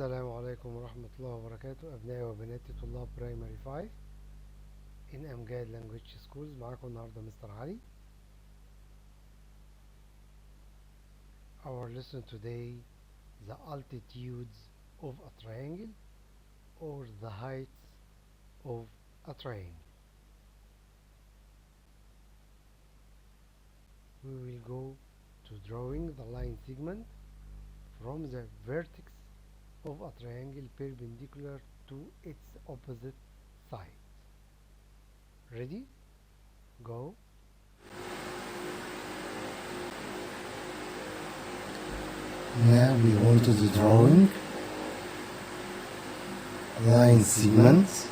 السلام عليكم ورحمة الله وبركاته أبنائي وبناتي طلاب برايمري 5 in أمجاد لانجويج سكولز. معاكم النهاردة مستر علي. Our lesson today, the altitudes of a triangle or the heights of a triangle. We will go to drawing the line segment from the vertex of a triangle perpendicular to its opposite side. Ready? Go. Now we want to do drawing line segments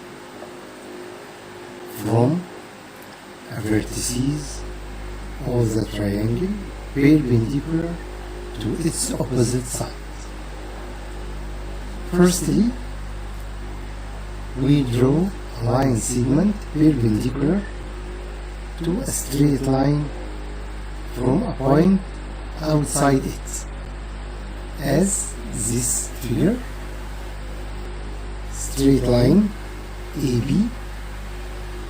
from vertices of the triangle perpendicular to its opposite side. Firstly, we draw a line segment perpendicular to a straight line from a point outside it, as this figure. Straight line AB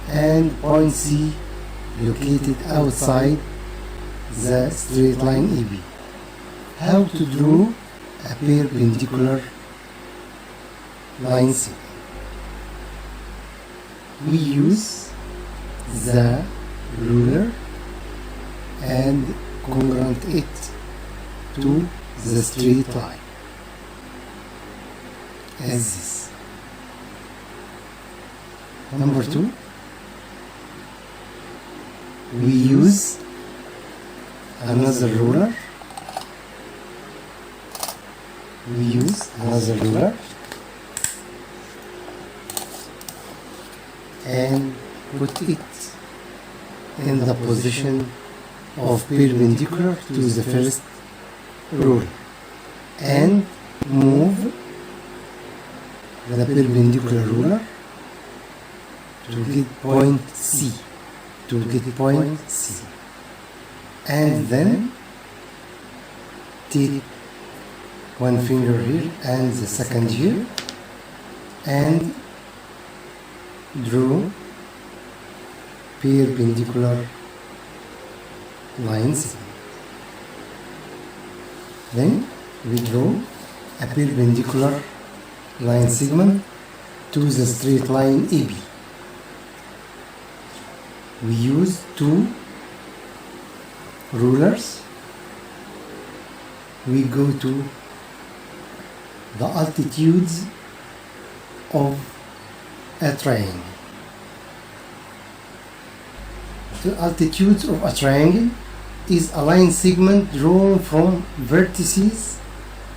and point C located outside the straight line AB. How to draw a perpendicular line segment? We use the ruler and congruent it to the straight line as this. Number 2, we use another ruler. And put it in the position of perpendicular to the first ruler and move the perpendicular ruler to get point C, and then take one finger here and the second here and draw perpendicular lines. Then we draw a perpendicular line segment to the straight line AB. We use two rulers. We go to the altitudes of a triangle. The altitudes of a triangle is a line segment drawn from vertices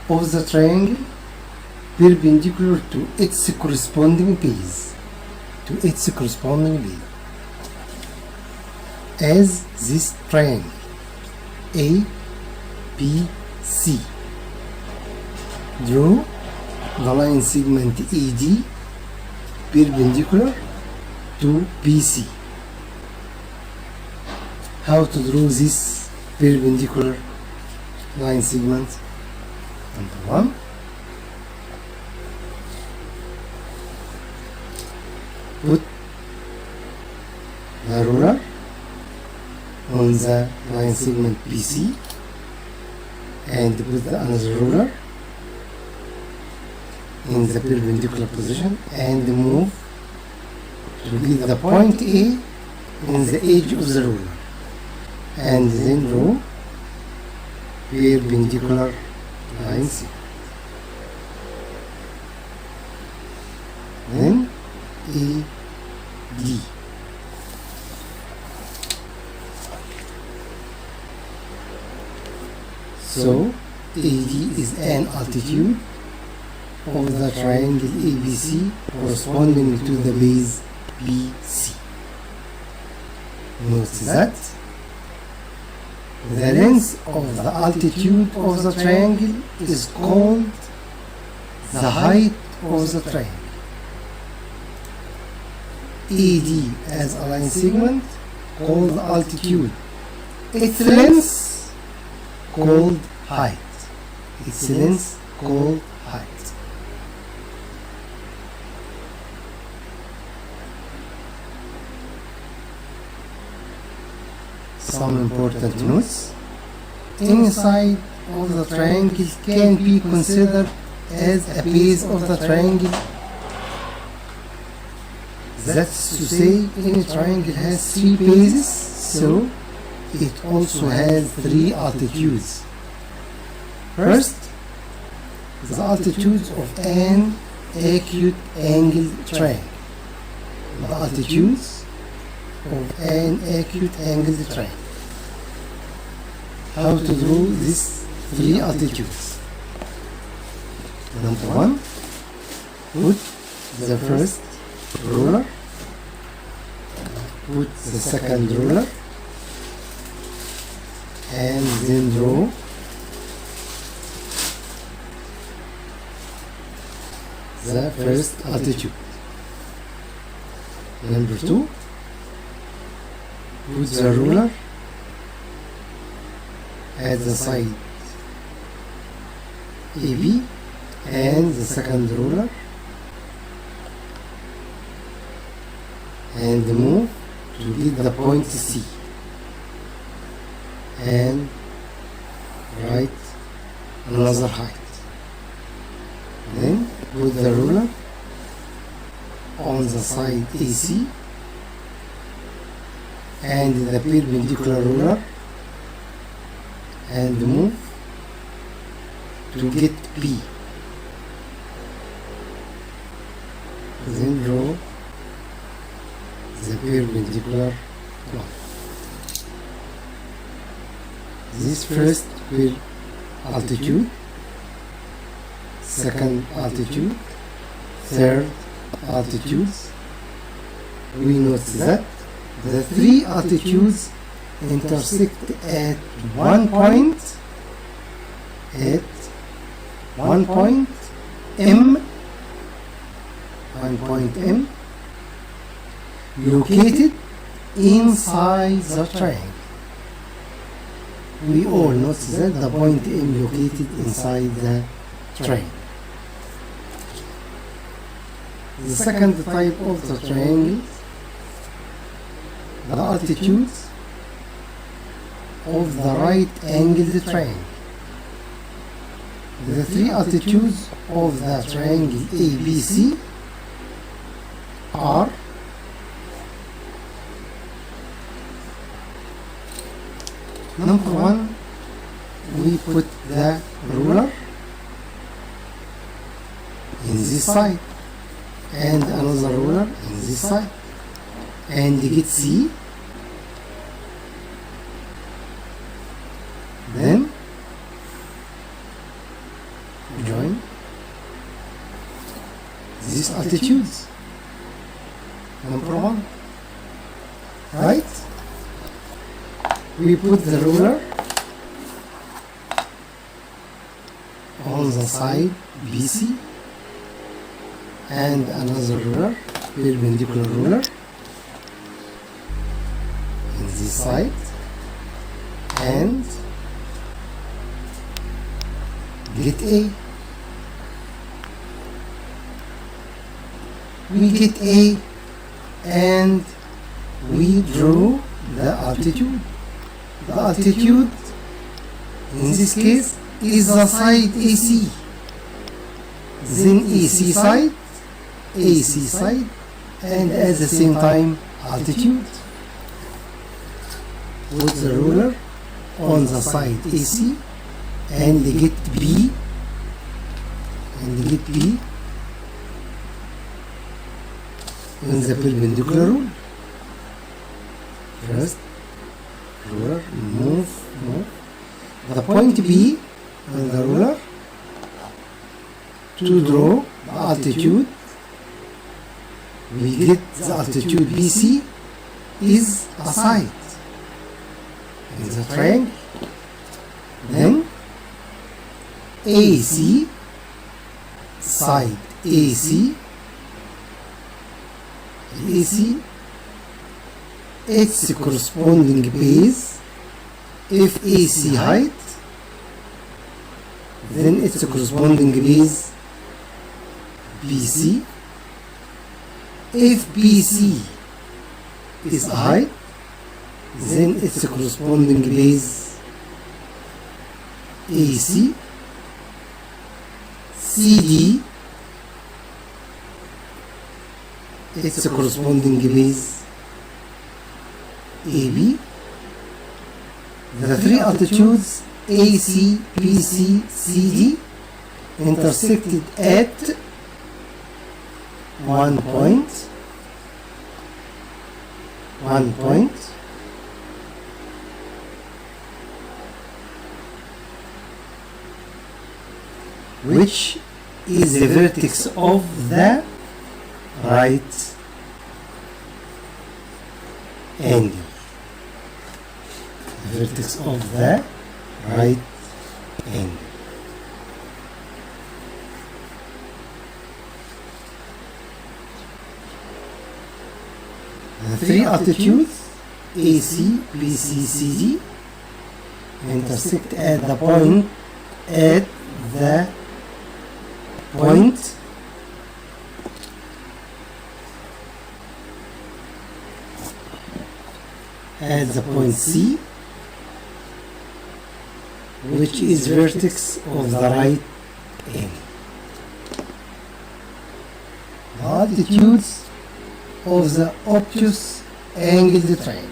of the triangle perpendicular to its corresponding base. As this triangle A, B, C. Draw the line segment AD perpendicular to BC. How to draw this perpendicular line segment? Number 1, put the ruler on the line segment BC and put the another ruler in the perpendicular position and move to get the point A in the edge of the ruler, and then draw perpendicular line segment. Then AD. So AD is an altitude of the triangle ABC corresponding to the base BC. Note that the length of the altitude of the triangle is called the height of the triangle. AD as a line segment called altitude. Its length called height. some important notes. Any side of the triangle can be considered as a base of the triangle. That's to say, any triangle has 3 bases, so it also has 3 altitudes. First, the altitudes of an acute angled triangle. The altitudes of an acute angled triangle. How to draw these 3 altitudes? Number 1, put the first ruler, put the second ruler, and then draw the first altitude. Number 2, put the ruler at the side AB and the second ruler and move to get the point C and write another height. Then put the ruler on the side AC and the perpendicular ruler and move to get B. Then draw the perpendicular line. This first altitude, second altitude, third altitudes. We note that the 3 altitudes intersect at one point M, located inside the triangle. We all note that the point M located inside the triangle. The second type of the triangle, the altitudes of the right angled triangle. The 3 altitudes of the triangle ABC are number 1, we put the ruler in this side and another ruler in this side and get C. Then join these altitudes. Number 1, right? We put the ruler on the side BC and another ruler, perpendicular ruler, in this side and get A. We get A and we draw the altitude. The altitude in this case is the side AC. Then AC side, and at the same time altitude. Put the ruler on the side AC and get B in the perpendicular rule. First ruler, move the point B on the ruler to draw the altitude. We get the altitude BC is a side in the triangle. Then AC, side AC, its corresponding base, if AC height, then its corresponding base BC. If BC is a height, then its corresponding base AC, CD, its corresponding base AB. The three altitudes AC, BC, CD intersected at one point, which is the vertex of the right angle. The vertex of the right angle. The three altitudes AC, BC, CD intersect at the point at the point C, which is vertex of the right angle. The altitudes of the obtuse angled triangle.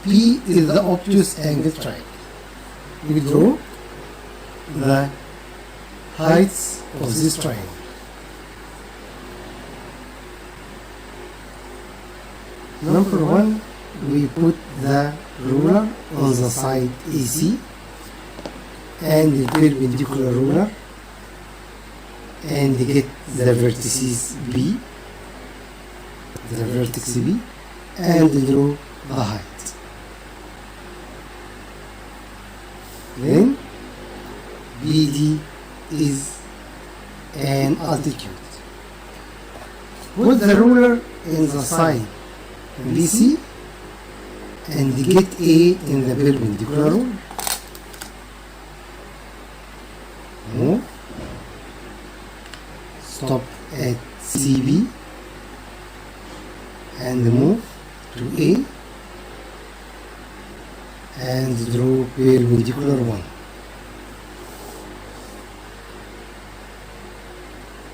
P is the obtuse angled triangle. We draw the heights of this triangle. Number one, we put the ruler on the side AC and the perpendicular ruler and get the vertices B, the vertex B, and draw the height. Then BD is an altitude. Put the ruler in the side BC and get A in the perpendicular rule. Move. Stop at CB and move to A and draw perpendicular one.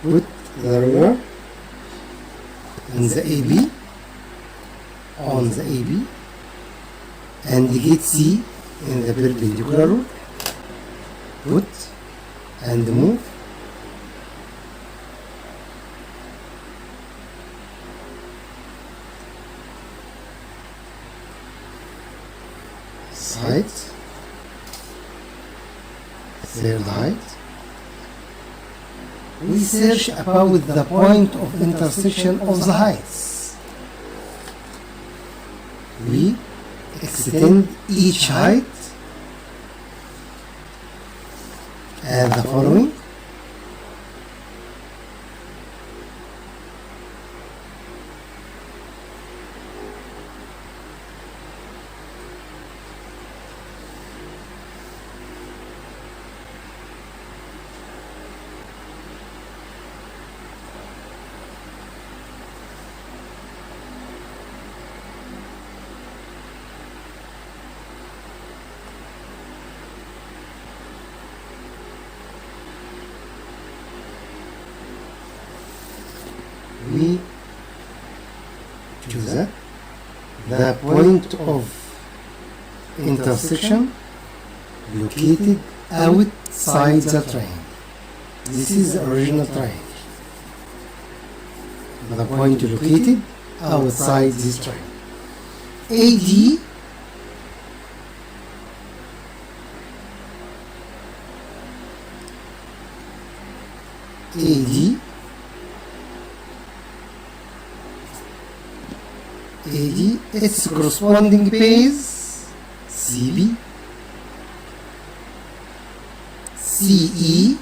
Put the ruler in the AB, on the AB, and get C in the perpendicular rule. Put and move. Side, third height. We search about the point of intersection of the heights. We extend each height as the following. We choose the point of intersection located outside the triangle. This is the original triangle. The point located outside this triangle. AD its corresponding base CB, CE,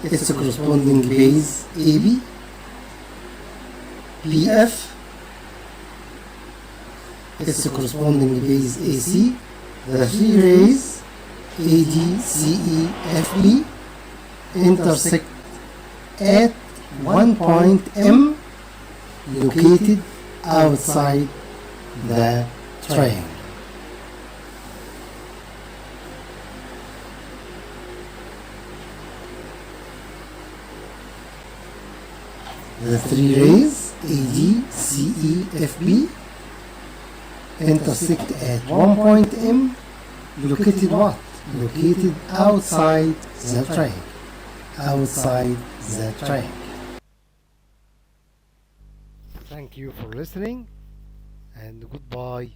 its corresponding base AB, PF, its corresponding base AC. The three rays AD, CE, FB intersect at one point M located outside the triangle. The three rays AD, CE, FB intersect at one point M located what? Located outside the triangle. Outside the triangle. Thank you for listening and goodbye.